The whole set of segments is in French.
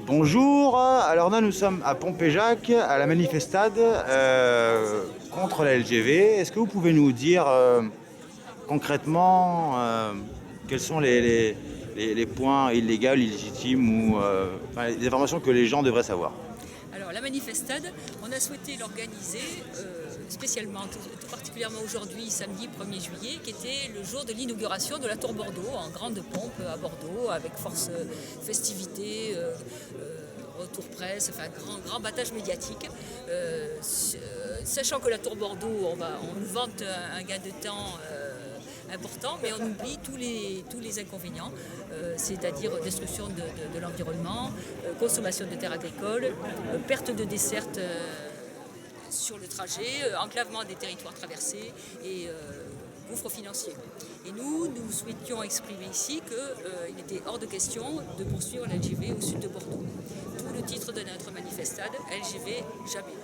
Bonjour, alors là nous sommes à Pompéjac, à la manifestade contre la LGV. Est-ce que vous pouvez nous dire concrètement quels sont les points illégaux, illégitimes ou enfin, les informations que les gens devraient savoir? Alors la manifestade, on a souhaité l'organiser spécialement, tout particulièrement aujourd'hui, samedi 1er juillet, qui était le jour de l'inauguration de la Tour Bordeaux, en grande pompe à Bordeaux, avec force festivité, retour presse, enfin grand battage médiatique. Sachant que la Tour Bordeaux, on nous vante un gain de temps important, mais on oublie tous les inconvénients, c'est-à-dire destruction de l'environnement, consommation de terres agricoles, perte de desserte sur le trajet, enclavement des territoires traversés et gouffre financier. Et nous souhaitions exprimer ici qu'il était hors de question de poursuivre la LGV au sud de Bordeaux. Tout le titre de notre manifestade, LGV jamais.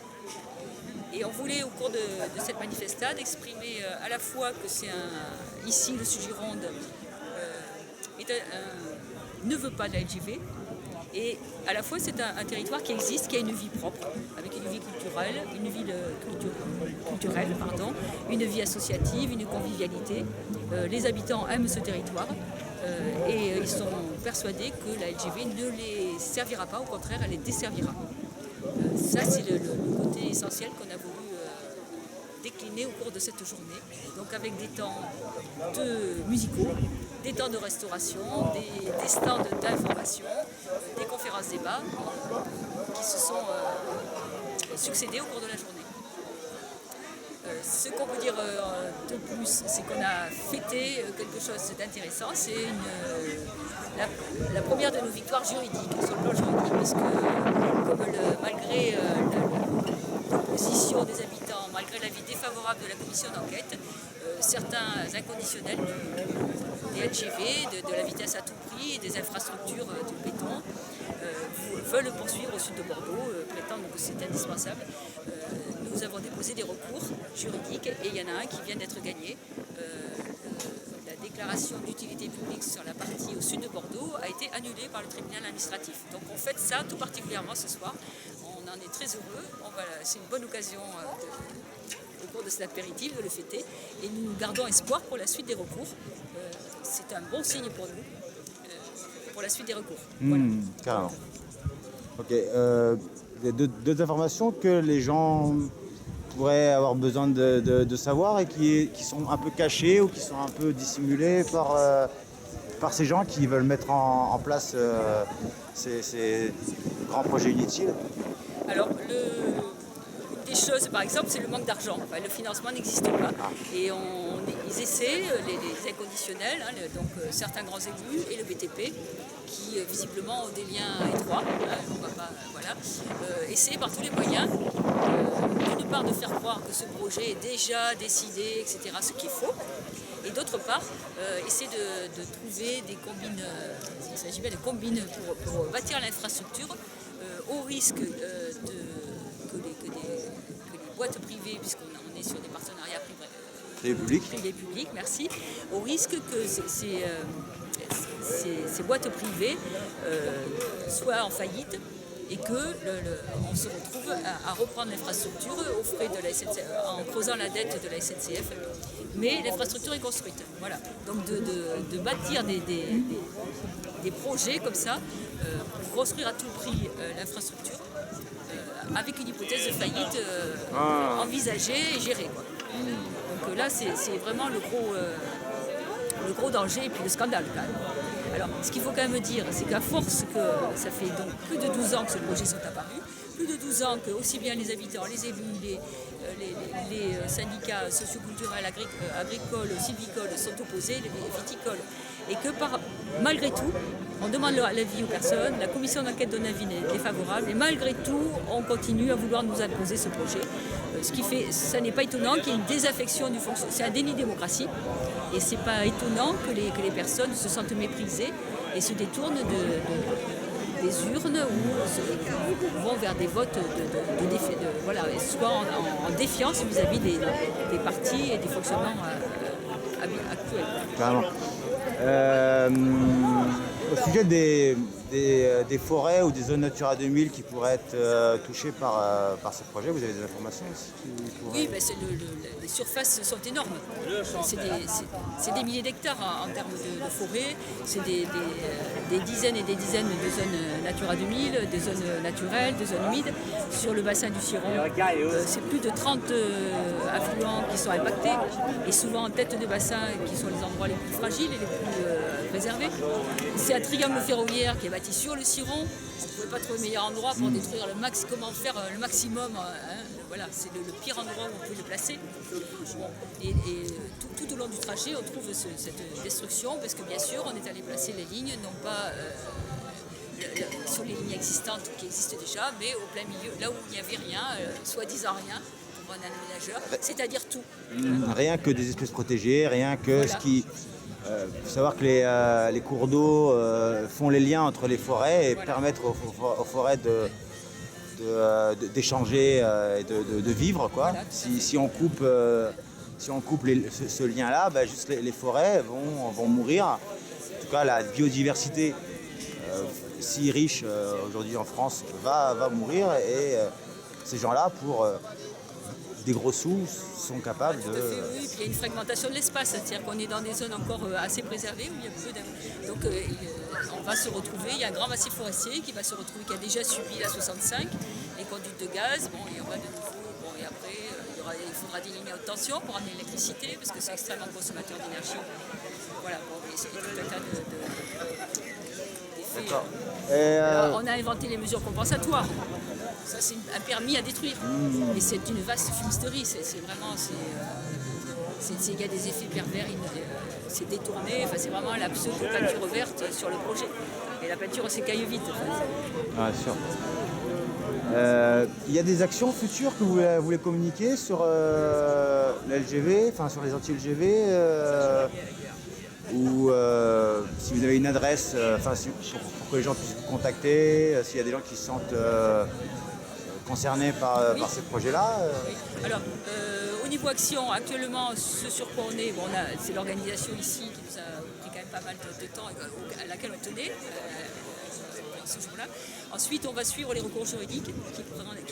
Et on voulait, au cours de cette manifestade, exprimer à la fois que ici, le Sud-Gironde ne veut pas de la LGV, et à la fois c'est un territoire qui existe, qui a une vie propre, avec une vie culturelle, une vie associative, une convivialité. Les habitants aiment ce territoire et ils sont persuadés que la LGV ne les servira pas, au contraire, elle les desservira. Ça, c'est le côté essentiel qu'on a voulu décliner au cours de cette journée. Donc avec des temps musicaux, des temps de restauration, des stands d'information, des conférences débats qui se sont succédés au cours de la journée. Ce qu'on peut dire de plus, c'est qu'on a fêté quelque chose d'intéressant. C'est la première de nos victoires juridiques, sur le plan juridique, parce que malgré l'opposition des habitants, malgré l'avis défavorable de la commission d'enquête, certains inconditionnels des LGV, de la vitesse à tout prix, des infrastructures de béton, veulent poursuivre au sud de Bordeaux, prétendent que c'est indispensable. Nous avons déposé des recours juridiques et il y en a un qui vient d'être gagné. La déclaration d'utilité publique sur la partie au sud de Bordeaux a été annulée par le tribunal administratif. Donc on fête ça tout particulièrement ce soir. On en est très heureux. C'est une bonne occasion au cours de cet apéritif de le fêter. Et nous gardons espoir pour la suite des recours. C'est un bon signe pour nous, pour la suite des recours. Voilà. Carrément. Ok. Deux informations que les gens pourraient avoir besoin de savoir et qui sont un peu cachées ou qui sont un peu dissimulées par ces gens qui veulent mettre en place ces grands projets inutiles. Alors, une des choses, par exemple, c'est le manque d'argent. Enfin, le financement n'existe pas. Et ils essaient, les inconditionnels, donc certains grands élus et le BTP, qui visiblement ont des liens étroits, on va pas, essayer par tous les moyens, d'une part de faire croire que ce projet est déjà décidé, etc., ce qui est faux, et d'autre part, essayer de trouver des combines, il s'agit bien de combines pour bâtir l'infrastructure, au risque que les boîtes privées, puisqu'on est sur des partenariats privés-publics, merci, au risque que ces boîtes privées soient en faillite et qu'on se retrouve à reprendre l'infrastructure aux frais de la SNCF, en creusant la dette de la SNCF, mais l'infrastructure est construite. Voilà. Donc de bâtir des projets comme ça, pour construire à tout prix l'infrastructure, avec une hypothèse de faillite envisagée et gérée, quoi. Donc là, c'est vraiment le gros danger et puis le scandale, quand même. Alors, ce qu'il faut quand même dire, c'est qu'à force que ça fait donc plus de 12 ans que ce projet sont apparus, plus de 12 ans que aussi bien les habitants, les élus, les syndicats socioculturels, agricoles, sylvicoles sont opposés, les viticoles, et que malgré tout, on demande l'avis aux personnes, la commission d'enquête donne un avis défavorable, et malgré tout, on continue à vouloir nous imposer ce projet. Ce qui fait, ça n'est pas étonnant qu'il y ait une désaffection du fonctionnement. C'est un déni de démocratie, et c'est pas étonnant que les personnes se sentent méprisées et se détournent des urnes ou vont vers des votes soit en défiance vis-à-vis des partis et des fonctionnements actuels. Carrément. Au sujet des des forêts ou des zones Natura 2000 qui pourraient être touchées par ce projet? Vous avez des informations aussi Oui, ben les surfaces sont énormes. C'est des milliers d'hectares en termes de forêt. C'est des dizaines et des dizaines de zones Natura 2000, des zones naturelles, des zones humides. Sur le bassin du Ciron, c'est plus de 30 affluents qui sont impactés, et souvent en tête de bassin, qui sont les endroits les plus fragiles et les plus préservés. C'est un triangle ferroviaire qui est bâti sur le Ciron. On ne pouvait pas trouver meilleur endroit pour détruire comment faire le maximum. Voilà, c'est le pire endroit où on peut le placer. Bon, et tout au long du trajet, on trouve cette destruction, parce que bien sûr, on est allé placer les lignes, non pas sur les lignes existantes qui existent déjà, mais au plein milieu, là où il n'y avait rien, soi-disant rien, pour un aménageur, c'est-à-dire tout. Rien que des espèces protégées, rien que voilà. Ce qui... faut savoir que les cours d'eau font les liens entre les forêts et voilà. Permettent aux forêts d'échanger et de vivre, quoi. Voilà, si on coupe, ce lien-là, bah, juste les forêts vont mourir. En tout cas, la biodiversité si riche aujourd'hui en France va mourir, et ces gens-là, pour des gros sous, sont capables de... Oui, puis il y a une fragmentation de l'espace, c'est-à-dire qu'on est dans des zones encore assez préservées où il y a peu de... Donc on va se retrouver, il y a un grand massif forestier qui va se retrouver, qui a déjà subi la 65, les conduites de gaz, bon, il y aura de nouveau, bon, et après il faudra des lignes à haute tension pour amener l'électricité, parce que c'est extrêmement consommateur d'énergie. Voilà, bon, et c'est tout un tas d'effets. D'accord. Alors, on a inventé les mesures compensatoires. Ça, c'est un permis à détruire. Et c'est une vaste fumisterie. C'est vraiment... il y a des effets pervers, c'est détourné. Enfin, c'est vraiment la pseudo-peinture verte sur le projet. Et la peinture, on s'écaille vite. Ah, sûr. Il y a des actions futures que vous voulez communiquer sur l'LGV, enfin sur les anti-LGV, ou si vous avez une adresse, pour que les gens puissent vous contacter, s'il y a des gens qui se sentent concernés par ces projets-là. Oui. Alors, au niveau action, actuellement, ce sur quoi on est, bon, c'est l'organisation ici qui nous a pris quand même pas mal de temps, à laquelle on tenait. Ce jour-là. Ensuite, on va suivre les recours juridiques qui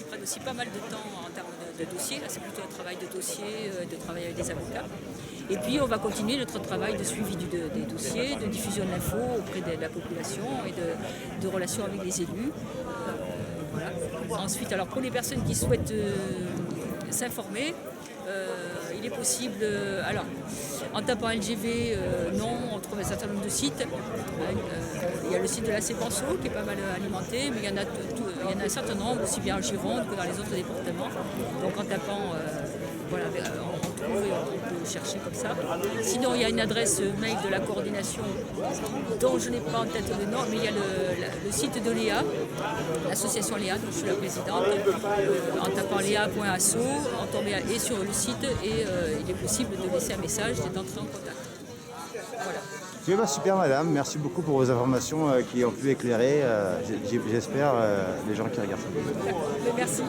prennent aussi pas mal de temps en termes de dossiers. Là, c'est plutôt un travail de dossier, de travail avec des avocats. Et puis, on va continuer notre travail de suivi des dossiers, de diffusion de l'info auprès de la population et de relations avec les élus. Voilà. Ensuite, alors pour les personnes qui souhaitent s'informer, il est possible, alors en tapant LGV, non, on trouve un certain nombre de sites. Il y a le site de la Sépenceau qui est pas mal alimenté, mais il y en a un certain nombre, aussi bien en Gironde que dans les autres départements. Donc en tapant, voilà, on trouve et on peut chercher comme ça. Sinon, il y a une adresse mail de la coordination dont je n'ai pas en tête le nom, mais il y a le site de Léa, l'association Léa, dont je suis la présidente. En tapant léa.asso, on tombe sur le site et il est possible de laisser un message et d'entrer en contact. Voilà. Oui, bah, super madame, merci beaucoup pour vos informations qui ont pu éclairer, j'espère, les gens qui regardent ça. Merci.